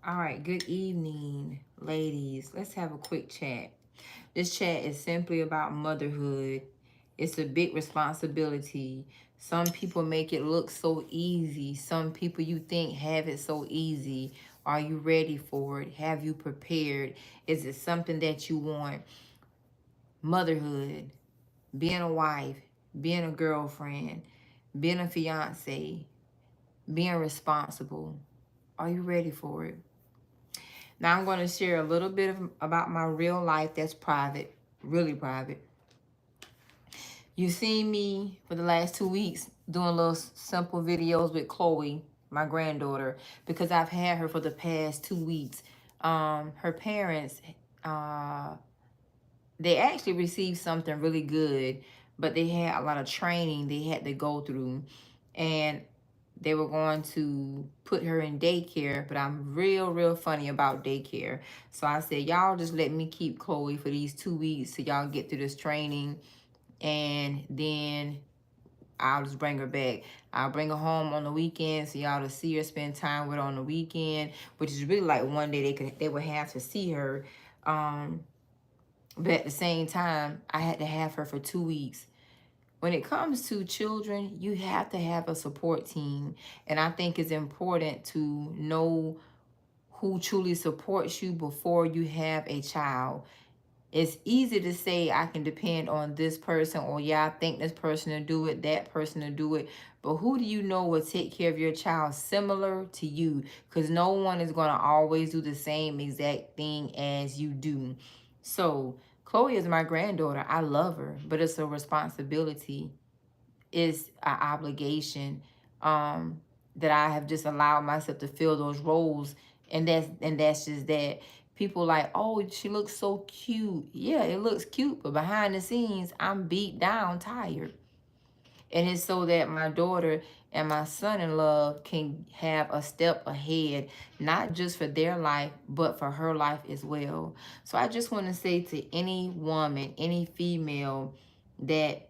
All right, good evening, ladies. Let's have a quick chat. This chat is simply about motherhood. It's a big responsibility. Some people make it look so easy. Some people you think have it so easy. Are you ready for it? Have you prepared? Is it something that you want? Motherhood, being a wife, being a girlfriend, being a fiance, being responsible. Are you ready for it? Now I'm going to share a little bit about my real life that's private, really private. You've seen me for the last 2 weeks doing little simple videos with Chloe, my granddaughter, because I've had her for the past 2 weeks. Her parents, uh, they actually received something really good, but they had a lot of training they had to go through. And they were going to put her in daycare, but I'm real funny about daycare. So I said, y'all just let me keep Chloe for these 2 weeks so y'all get through this training, and then I'll just bring her back. I'll bring her home on the weekend so y'all to see her, spend time with her on the weekend, which is really like one day they would have to see her. But at the same time, I had to have her for 2 weeks. When it comes to children, you have to have a support team. And I think it's important to know who truly supports you before you have a child. It's easy to say I can depend on this person, or yeah, I think this person will do it, that person will do it. But who do you know will take care of your child similar to you? Because no one is going to always do the same exact thing as you do. So Chloe is my granddaughter. I love her, but it's a responsibility. It's an obligation, that I have just allowed myself to fill those roles. And that's just that. People like, oh, she looks so cute. Yeah, it looks cute, but behind the scenes, I'm beat down, tired. And it's so that my daughter and my son-in-law can have a step ahead, not just for their life, but for her life as well. So I just want to say to any woman, any female that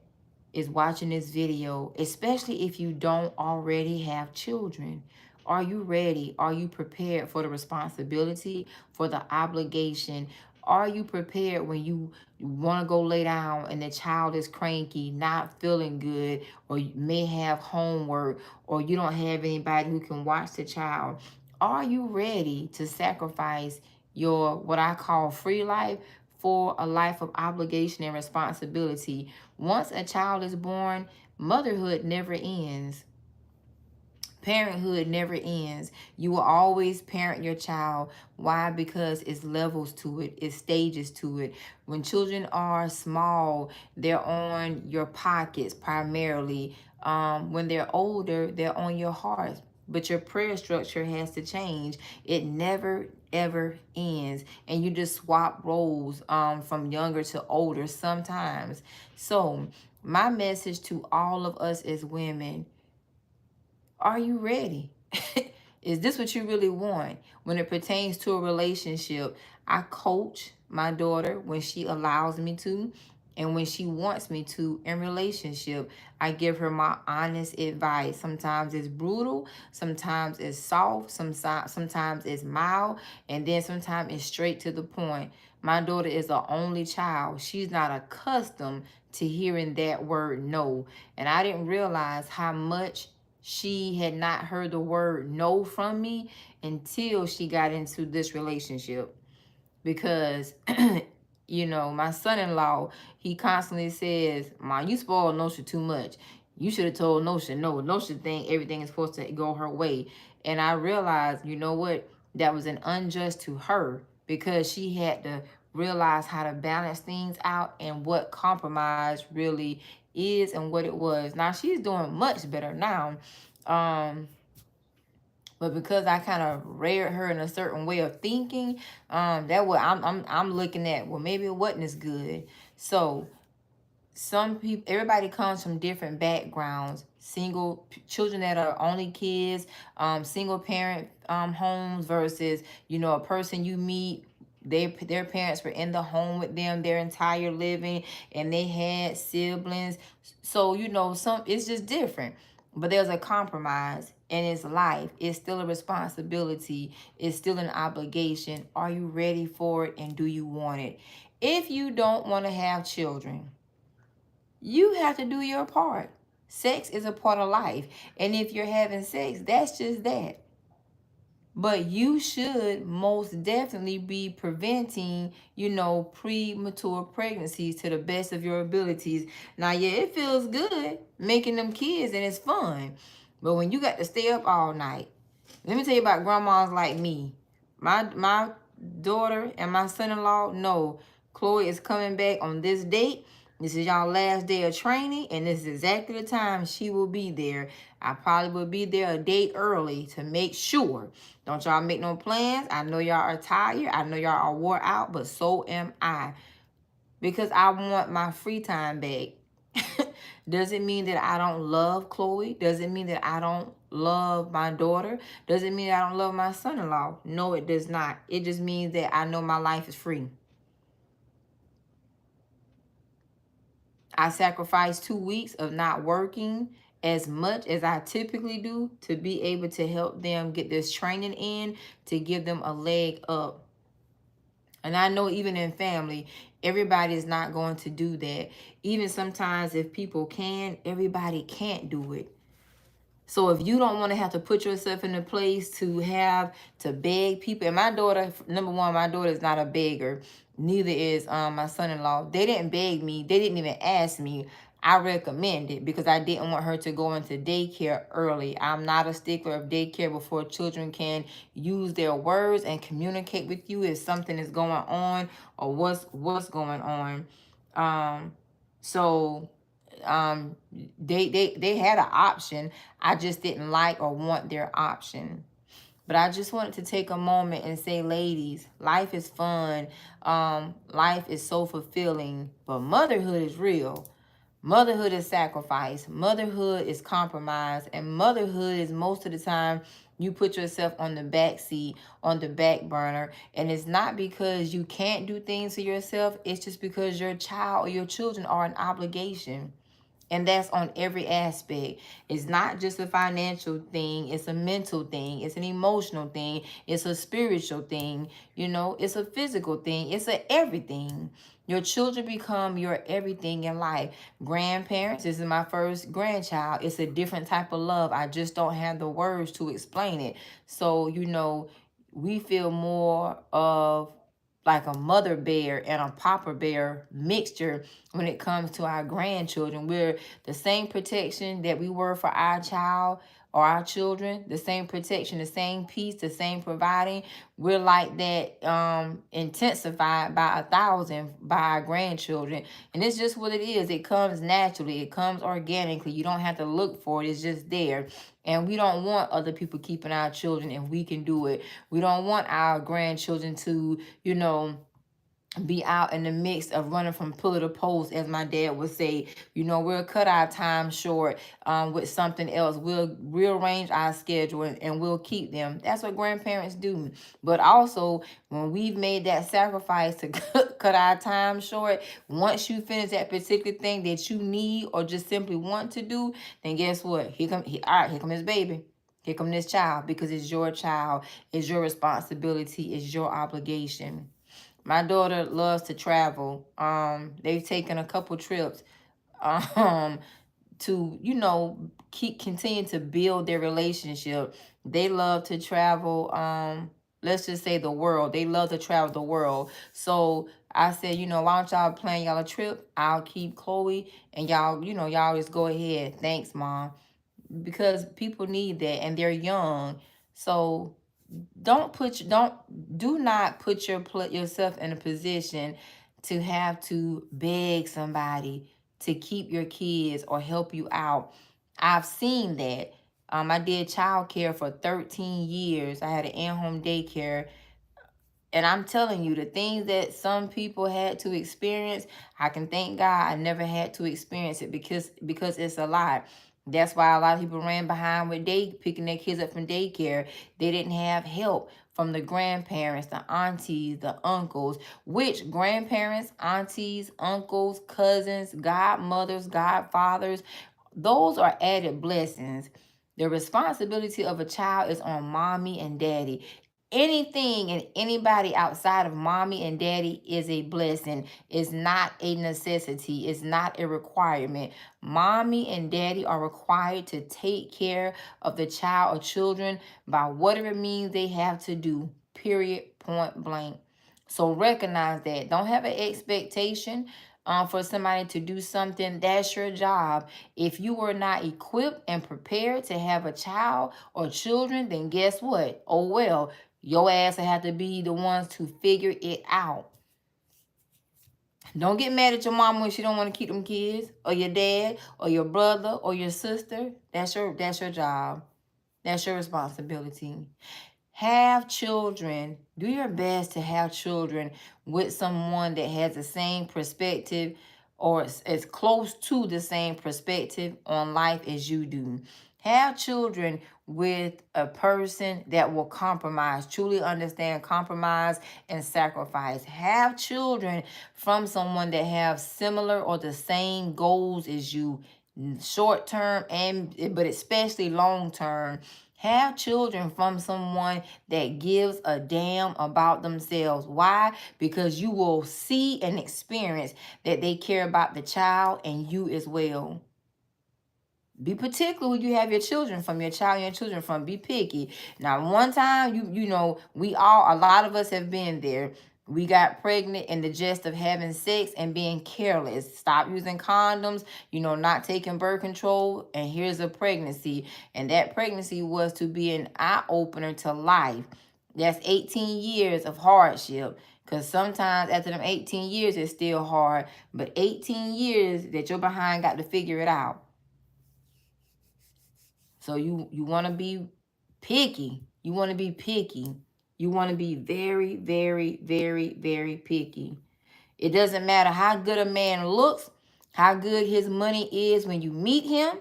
is watching this video, especially if you don't already have children, are you ready? Are you prepared for the responsibility, for the obligation? Are you prepared when you want to go lay down and the child is cranky, not feeling good, or you may have homework, or you don't have anybody who can watch the child? Are you ready to sacrifice your, what I call, free life for a life of obligation and responsibility? Once a child is born, motherhood never ends. Parenthood never ends. You will always parent your child. Why? Because it's levels to it, it's stages to it. When children are small, they're on your pockets primarily. When they're older, they're on your heart. But your prayer structure has to change. It never ever ends, and you just swap roles from younger to older sometimes. So my message to all of us as women: are you ready? Is this what you really want? When it pertains to a relationship, I coach my daughter when she allows me to, and when she wants me to in relationship. I give her my honest advice. Sometimes it's brutal, sometimes it's soft, sometimes it's mild, and then sometimes it's straight to the point. My daughter is an only child. She's not accustomed to hearing that word no. And I didn't realize how much she had not heard the word no from me until she got into this relationship. Because my son-in-law, he constantly says, Ma, you spoil Nosha too much. You should have told Nosha no. Nosha think everything is supposed to go her way. And I realized, you know what, that was an unjust to her, because she had to realize how to balance things out and what compromise really is and what it was. Now she's doing much better now. Um, but because I kind of reared her in a certain way of thinking, that what I'm looking at, well, maybe it wasn't as good. So some people, everybody comes from different backgrounds. Single children that are only kids, single parent homes versus a person you meet, their parents were in the home with them their entire living, and they had siblings. So some, it's just different. But there's a compromise, and it's life. It's still a responsibility. It's still an obligation. Are you ready for it, and do you want it? If you don't want to have children, you have to do your part. Sex is a part of life. And if you're having sex, that's just that. But you should most definitely be preventing, premature pregnancies to the best of your abilities. Now, yeah, it feels good making them kids and it's fun. But when you got to stay up all night, let me tell you about grandmas like me. My daughter and my son-in-law know Chloe is coming back on this date. This is y'all last day of training, and this is exactly the time she will be there. I probably will be there a day early to make sure. Don't y'all make no plans. I know y'all are tired. I know y'all are wore out, but so am I. Because I want my free time back. Doesn't mean that I don't love Chloe. Doesn't mean that I don't love my daughter. Doesn't mean that I don't love my son-in-law. No, it does not. It just means that I know my life is free. I sacrificed 2 weeks of not working as much as I typically do to be able to help them get this training in, to give them a leg up. And I know even in family, everybody is not going to do that. Even sometimes if people can, everybody can't do it. So if you don't want to have to put yourself in a place to have to beg people, and my daughter, number one, my daughter is not a beggar. Neither is my son-in-law. They didn't beg me. They didn't even ask me. I recommend it because I didn't want her to go into daycare early. I'm not a stickler of daycare before children can use their words and communicate with you if something is going on or what's going on. So they had an option. I just didn't like or want their option. But I just wanted to take a moment and say, ladies, life is fun. Life is so fulfilling, but motherhood is real. Motherhood is sacrifice. Motherhood is compromise. And motherhood is most of the time you put yourself on the back seat, on the back burner. And it's not because you can't do things for yourself. It's just because your child or your children are an obligation. And that's on every aspect. It's not just a financial thing. It's a mental thing. It's an emotional thing. It's a spiritual thing. It's a physical thing. It's a everything. Your children become your everything in life. Grandparents, this is my first grandchild. It's a different type of love. I just don't have the words to explain it. So, we feel more of like a mother bear and a papa bear mixture when it comes to our grandchildren. We're the same protection that we were for our child or our children, the same protection, the same peace, the same providing. We're like that, intensified by 1,000 by our grandchildren. And it's just what it is. It comes naturally. It comes organically. You don't have to look for it. It's just there. And we don't want other people keeping our children if we can do it. We don't want our grandchildren to, be out in the mix of running from pillar to post, as my dad would say. We'll cut our time short with something else. We'll rearrange our schedule and we'll keep them. That's what grandparents do. But also, when we've made that sacrifice to cut our time short, once you finish that particular thing that you need or just simply want to do, then guess what? Here come this baby. Here come this child, because it's your child. It's your responsibility. It's your obligation. My daughter loves to travel. They've taken a couple trips to, continue to build their relationship. They love to travel, let's just say the world. They love to travel the world. So I said, why don't y'all plan y'all a trip? I'll keep Chloe and y'all just go ahead. Thanks, Mom. Because people need that and they're young. So do not put yourself in a position to have to beg somebody to keep your kids or help you out. I've seen that. I did childcare for 13 years. I had an in-home daycare. And I'm telling you, the things that some people had to experience, I can thank God I never had to experience it because it's a lot. That's why a lot of people ran behind with picking their kids up from daycare. They didn't have help from the grandparents, the aunties, the uncles, which grandparents, aunties, uncles, cousins, godmothers, godfathers, those are added blessings. The responsibility of a child is on mommy and daddy. Anything and anybody outside of mommy and daddy is a blessing. It's not a necessity. It's not a requirement. Mommy and daddy are required to take care of the child or children by whatever means they have to do. Period. Point blank. So recognize that. Don't have an expectation for somebody to do something. That's your job. If you were not equipped and prepared to have a child or children, then guess what? Oh well, your ass will have to be the ones to figure it out. Don't get mad at your mama when she don't want to keep them kids, or your dad, or your brother, or your sister. That's your job. That's your responsibility. Have children. Do your best to have children with someone that has the same perspective or as close to the same perspective on life as you do. Have children with a person that will compromise, truly understand compromise and sacrifice. Have children from someone that have similar or the same goals as you, short term and but especially long term. Have children from someone that gives a damn about themselves. Why? Because you will see and experience that they care about the child and you as well. Be particular who you have your children from, your child and your children from. Be picky. Now, one time, you know, a lot of us have been there. We got pregnant in the jest of having sex and being careless. Stop using condoms, not taking birth control, and here's a pregnancy. And that pregnancy was to be an eye opener to life. That's 18 years of hardship. Because sometimes after them 18 years, it's still hard. But 18 years that you're behind got to figure it out. So you want to be picky. You want to be picky. You want to be very, very, very, very picky. It doesn't matter how good a man looks, how good his money is when you meet him,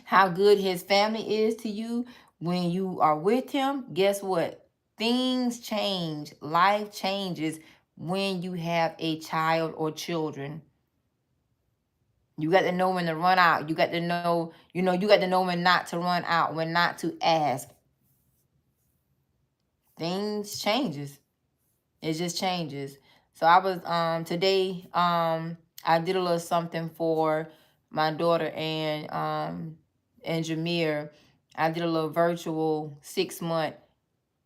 how good his family is to you when you are with him. Guess what? Things change. Life changes when you have a child or children. You got to know when to run out. You got to know, you got to know when not to run out, when not to ask. Things changes. It just changes. So I was today I did a little something for my daughter and Jameer. I did a little virtual 6-month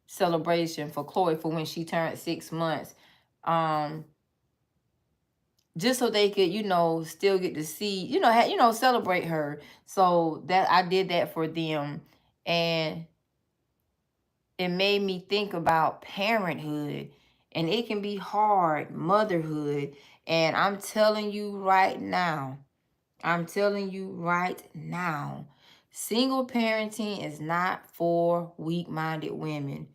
celebration for Chloe for when she turned 6 months. Just so they could, still get to see, celebrate her. So that I did that for them. And it made me think about parenthood. And it can be hard, motherhood. And I'm telling you right now, single parenting is not for weak-minded women.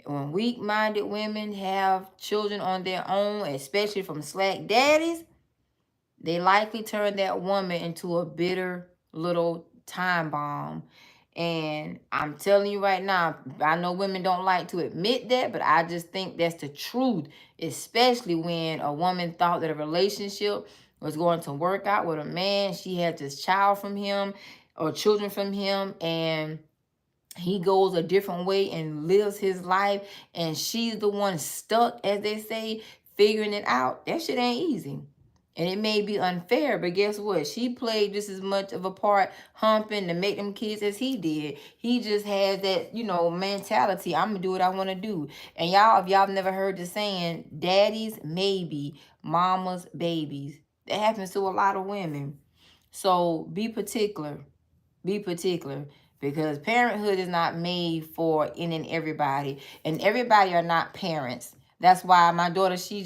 When weak-minded women have children on their own, especially from slack daddies, they likely turn that woman into a bitter little time bomb. And I'm telling you right now, I know women don't like to admit that, but I just think that's the truth, especially when a woman thought that a relationship was going to work out with a man. She had this child from him or children from him, and he goes a different way and lives his life, and she's the one stuck, as they say, figuring it out. That shit ain't easy. And it may be unfair, but guess what? She played just as much of a part humping to make them kids as he did. He just has that, mentality. I'm going to do what I want to do. And y'all, if y'all never heard the saying, daddy's maybe, mama's babies. That happens to a lot of women. So be particular. Be particular. Because parenthood is not made for any and everybody. And everybody are not parents. That's why my daughter, she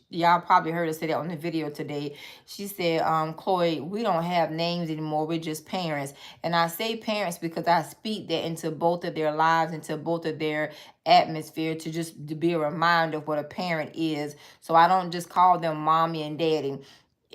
y'all probably heard her say that on the video today. She said, Chloe, we don't have names anymore. We're just parents. And I say parents because I speak that into both of their lives, into both of their atmosphere, to be a reminder of what a parent is. So I don't just call them mommy and daddy.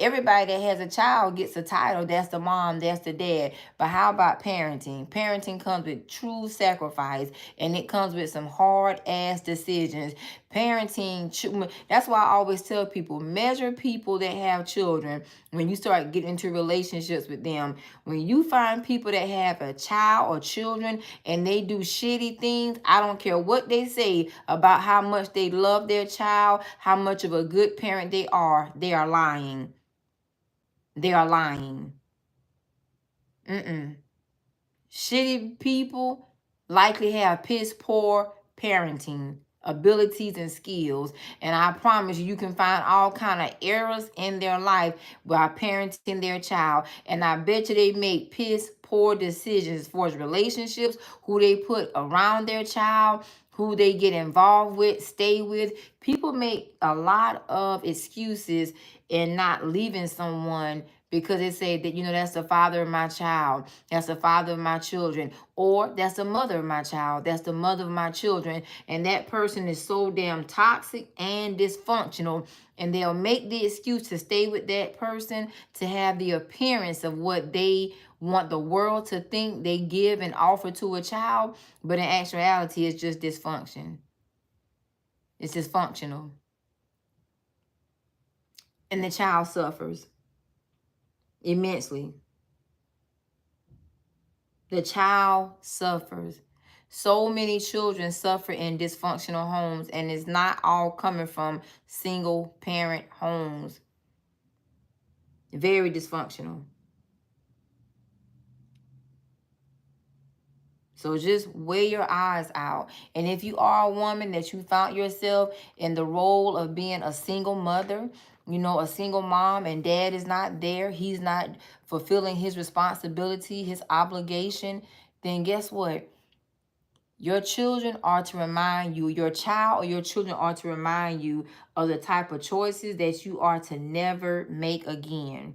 Everybody that has a child gets a title. That's the mom, that's the dad. But how about parenting? Parenting comes with true sacrifice, and it comes with some hard ass decisions. Parenting, that's why I always tell people, measure people that have children when you start getting into relationships with them. When you find people that have a child or children and they do shitty things, I don't care what they say about how much they love their child, how much of a good parent they are lying. They are lying. Shitty people likely have piss poor parenting abilities and skills, and I promise you, you can find all kind of errors in their life while parenting their child, and I bet you they make piss poor decisions as far as relationships, who they put around their child, who they get involved with, stay with. People make a lot of excuses in not leaving someone because they say that, that's the father of my child, that's the father of my children, or that's the mother of my child, that's the mother of my children, and that person is so damn toxic and dysfunctional, and they'll make the excuse to stay with that person to have the appearance of what they want the world to think they give and offer to a child, but in actuality, it's just dysfunction. It's dysfunctional. And the child suffers immensely. The child suffers. So many children suffer in dysfunctional homes, and it's not all coming from single parent homes. Very dysfunctional. So just weigh your eyes out. And if you are a woman that you found yourself in the role of being a single mother, a single mom, and dad is not there, he's not fulfilling his responsibility, his obligation, then guess what? Your children are to remind you, your child or your children are to remind you of the type of choices that you are to never make again.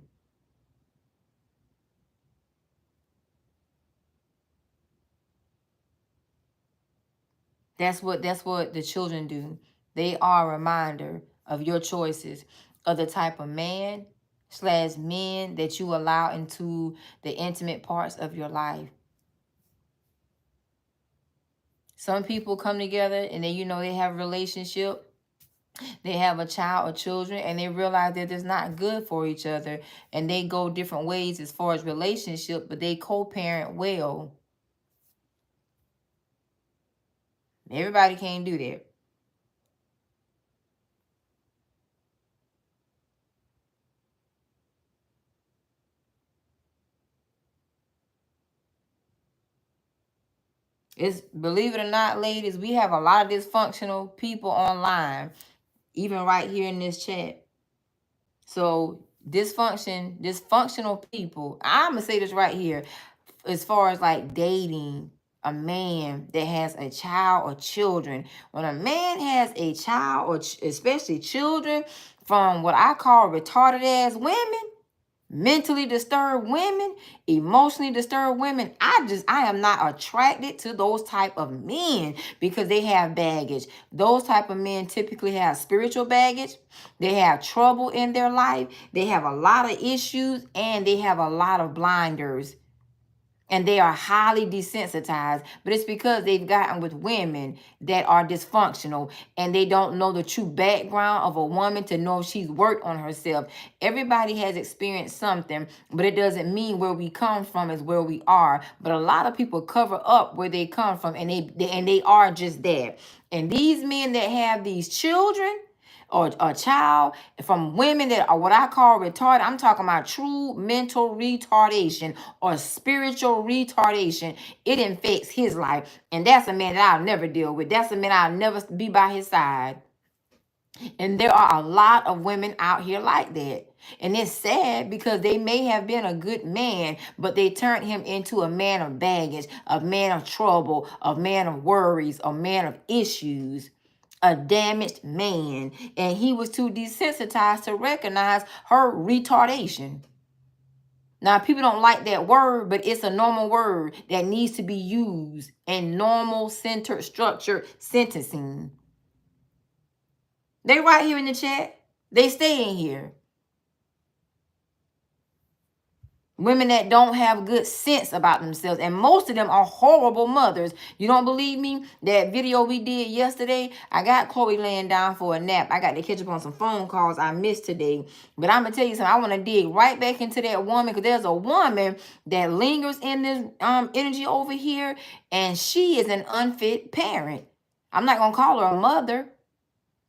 That's what the children do. They are a reminder of your choices, of the type of man / men that you allow into the intimate parts of your life. Some people come together and they have a relationship, they have a child or children, and they realize that it's not good for each other, and they go different ways as far as relationship, but they co-parent well. Everybody can't do that. It's, believe it or not, ladies, we have a lot of dysfunctional people online, even right here in this chat. So dysfunctional people, I'm gonna say this right here, as far as like dating a man that has a child or children. When a man has a child or especially children from what I call retarded ass women, mentally disturbed women, emotionally disturbed women, I am not attracted to those type of men because they have baggage. Those type of men typically have spiritual baggage. They have trouble in their life. They have a lot of issues, and they have a lot of blinders. And they are highly desensitized, but it's because they've gotten with women that are dysfunctional, and they don't know the true background of a woman to know if she's worked on herself. Everybody has experienced something, but it doesn't mean where we come from is where we are. But a lot of people cover up where they come from, and they are just that. And these men that have these children or a child from women that are what I call retarded, I'm talking about true mental retardation or spiritual retardation. It infects his life. And that's a man that I'll never deal with. That's a man I'll never be by his side. And there are a lot of women out here like that. And it's sad because they may have been a good man, but they turned him into a man of baggage, a man of trouble, a man of worries, a man of issues, a damaged man. And he was too desensitized to recognize her retardation. Now, people don't like that word, but it's a normal word that needs to be used in normal, centered, structured sentencing. They right here in the chat. They stay in here. Women that don't have good sense about themselves. And most of them are horrible mothers. You don't believe me? That video we did yesterday, I got Chloe laying down for a nap. I got to catch up on some phone calls I missed today. But I'm going to tell you something. I want to dig right back into that woman, because there's a woman that lingers in this energy over here, and she is an unfit parent. I'm not going to call her a mother.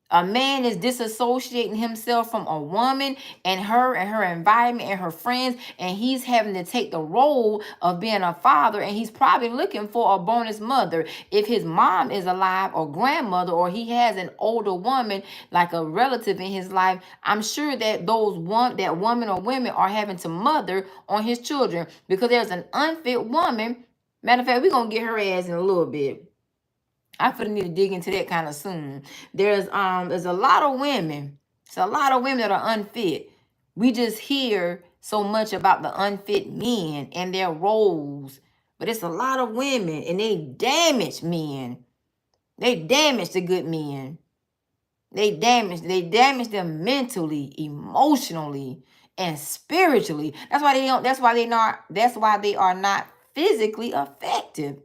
A man is disassociating himself from a woman and her environment and her friends, and he's having to take the role of being a father, and he's probably looking for a bonus mother. If his mom is alive, or grandmother, or he has an older woman like a relative in his life, I'm sure that that woman or women are having to mother on his children, because there's an unfit woman. Matter of fact, we're gonna get her ass in a little bit. I feel need to dig into that kind of soon. There's a lot of women. It's a lot of women that are unfit. We just hear so much about the unfit men and their roles, but it's a lot of women, and they damage men. They damage the good men. They damage them mentally, emotionally, and spiritually. That's why they don't. That's why they not. That's why they are not physically effective.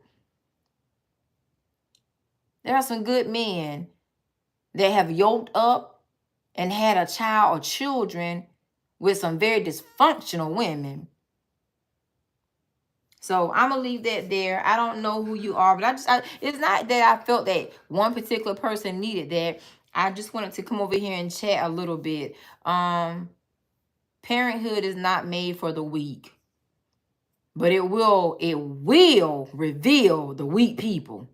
There are some good men that have yoked up and had a child or children with some very dysfunctional women. So I'm gonna leave that there. I don't know who you are, but it's not that I felt that one particular person needed that. I just wanted to come over here and chat a little bit. Parenthood is not made for the weak, but it will reveal the weak people.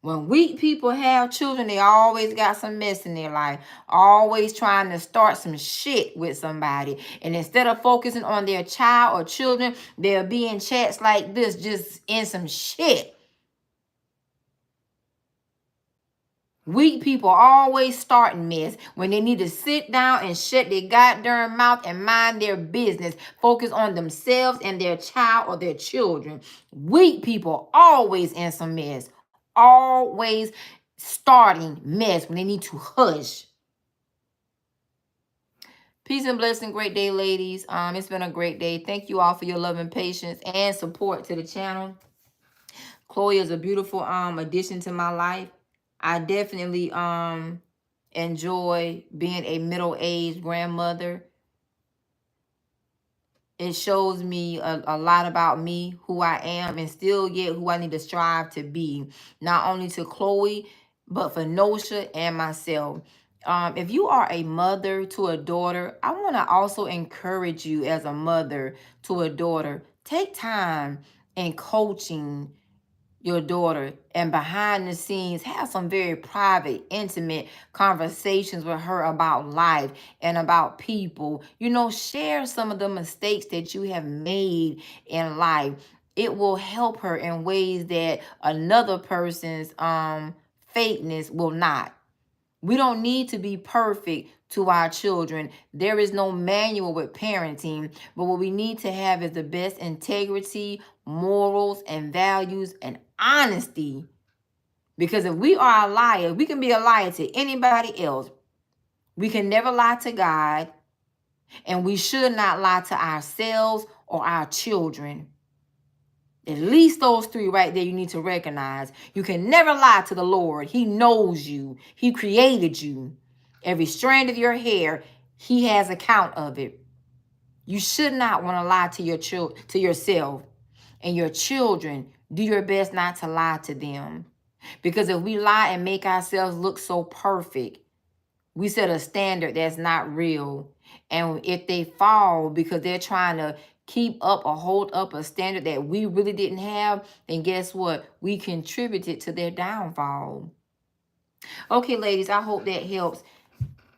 When weak people have children, they always got some mess in their life, always trying to start some shit with somebody. And instead of focusing on their child or children, they'll be in chats like this, just in some shit. Weak people always starting mess when they need to sit down and shut their goddamn mouth and mind their business. Focus on themselves and their child or their children. Weak people always in some mess. Always starting mess when they need to hush. Peace and blessing. Great day, ladies. It's been a great day. Thank you all for your love and patience and support to the channel. Chloe is a beautiful addition to my life. I definitely enjoy being a middle-aged grandmother. It shows me a lot about me, who I am, and still yet who I need to strive to be. Not only to Chloe, but for Nosha and myself. If you are a mother to a daughter, I want to also encourage you as a mother to a daughter. Take time in coaching your daughter, and behind the scenes have some very private, intimate conversations with her about life and about people. You know, share some of the mistakes that you have made in life. It will help her in ways that another person's fakeness will not. We don't need to be perfect to our children. There is no manual with parenting, but what we need to have is the best integrity, morals, and values, and honesty. Because if we are a liar, we can be a liar to anybody else. We can never lie to God, and we should not lie to ourselves or our children. At least those three right there you need to recognize. You can never lie to the Lord. He knows you. He created you. Every strand of your hair, he has account of it. You should not want to lie to yourself and your children. Do your best not to lie to them. Because if we lie and make ourselves look so perfect, we set a standard that's not real. And if they fall because they're trying to keep up or hold up a standard that we really didn't have, then guess what? We contributed to their downfall. Okay, ladies, I hope that helps.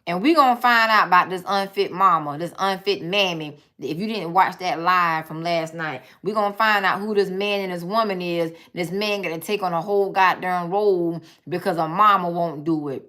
And we're going to find out about this unfit mama, this unfit mammy. If you didn't watch that live from last night, we're going to find out who this man and this woman is. This man got to take on a whole goddamn role because a mama won't do it.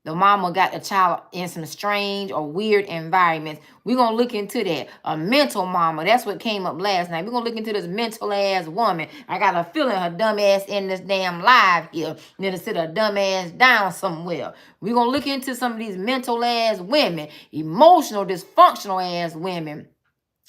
The mama got the child in some strange or weird environments. We're going to look into that. A mental mama. That's what came up last night. We're going to look into this mental ass woman. I got a feeling her dumb ass in this damn live here. Need to sit her dumb ass down somewhere. We're going to look into some of these mental ass women. Emotional, dysfunctional ass women.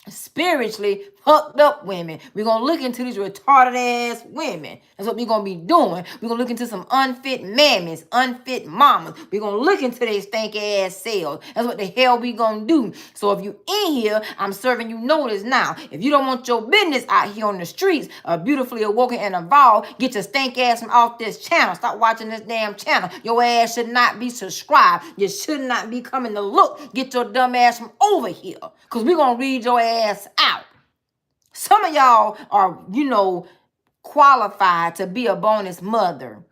spiritually fucked up women. We're going to look into these retarded ass women. That's what we're going to be doing. We're going to look into some unfit mammies, unfit mamas. We're going to look into their stanky ass selves. That's what the hell we going to do. So if you in here, I'm serving you notice now. If you don't want your business out here on the streets, beautifully awoken and evolved, get your stank ass from off this channel. Stop watching this damn channel. Your ass should not be subscribed. You should not be coming to look. Get your dumb ass from over here. Because we're going to read your ass out. Some of y'all are, qualified to be a bonus mother.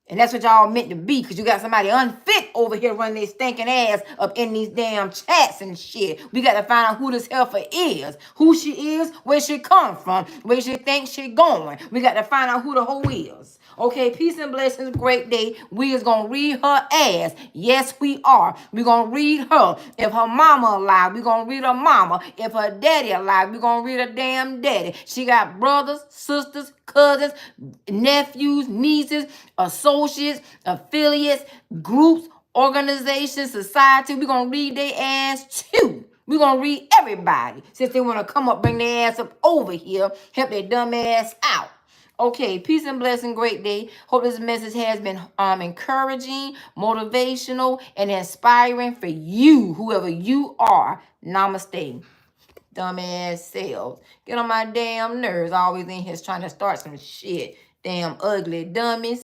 And that's what y'all meant to be, because you got somebody unfit over here running their stinking ass up in these damn chats and shit. We got to find out who this heifer is, who she is, where she come from, where she thinks she going. We got to find out who the hoe is. Okay, peace and blessings, great day. We is going to read her ass. Yes, we are. We going to read her. If her mama alive, we going to read her mama. If her daddy alive, we going to read her damn daddy. She got brothers, sisters, cousins, nephews, nieces, associates, affiliates, groups, organizations, society. We're going to read their ass too. We're going to read everybody. Since they want to come up, bring their ass up over here, help their dumb ass out. Okay, peace and blessing, great day. Hope this message has been encouraging, motivational, and inspiring for you, whoever you are. Namaste. Dumbass selves. Get on my damn nerves. Always in here trying to start some shit. Damn ugly dummies.